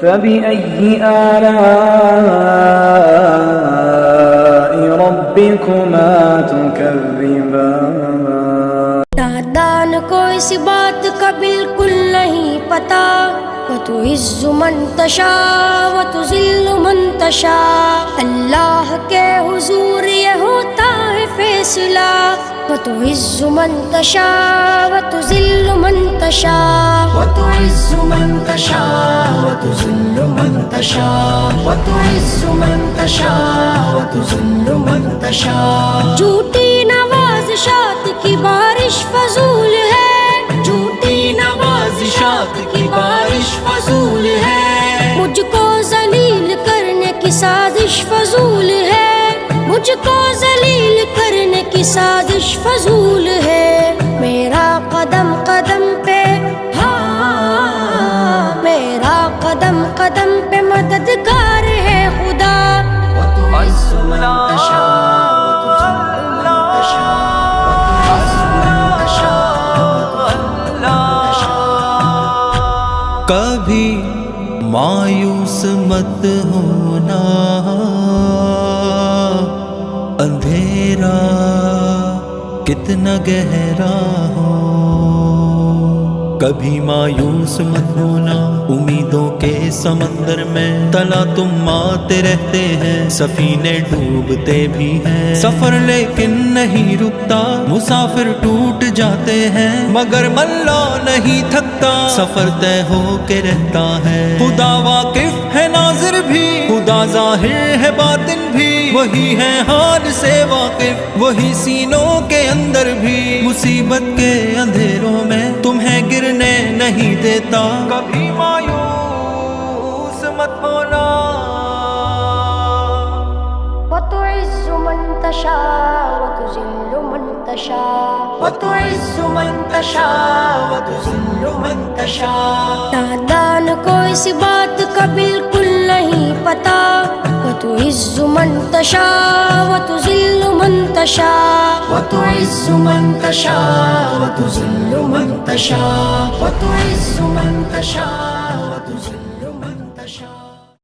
فبأي آلاء ربكما تكذبان؟ نادان کو اس بات کا بالکل نہیں پتا، وتعز من تشاء وتذل من تشاء، اللہ کے حضور یہ ہوتا ہے فیصلہ، وتعز من تشاء وتذل من تشاء، وتعز من تشاء وتذل من تشاء، وتعز من تشاء وتذل من تشاء۔ جھوٹی نوازشات کی بارش فضول ہے، جھوٹی نوازشات کی بارش فضول ہے، مجھ کو ذلیل کرنے کی سازش فضول ہے، مجھ کو ذلیل کرنے کی سازش فضول ہے، میرا قدم قدم پہ میرا قدم قدم پہ مددگار ہے خدا، وتعز من تشاء وتذل من تشاء، وتعز من تشاء وتذل من تشاء۔ کبھی مایوس مت ہونا، اندھیرا کتنا گہرا ہو، کبھی مایوس مت ہونا، امیدوں کے سمندر میں تلا تم آتے رہتے ہیں، سفینے ڈوبتے بھی ہیں، سفر لیکن نہیں رکتا، مسافر ٹوٹ جاتے ہیں مگر ملا نہیں تھکتا، سفر طے ہو کے رہتا ہے، خدا واقف ہے ناظر بھی، خدا ظاہر ہے باطن بھی، وہی ہے حال سے واقف، وہی سینوں کے اندر بھی، مصیبت کے اندھیروں میں تمہیں گرنے نہیں دیتا، کبھی مایوس مت ہونا۔ وتعز من تشاء وتذل من تشاء، وتعز من تشاء وتذل من تشاء۔ نادان کو اس بات کا بالکل نہیں پتا، وتعز من تشاء وتذل من تشاء، وتعز من تشاء وتذل من تشاء، وتعز من تشاء۔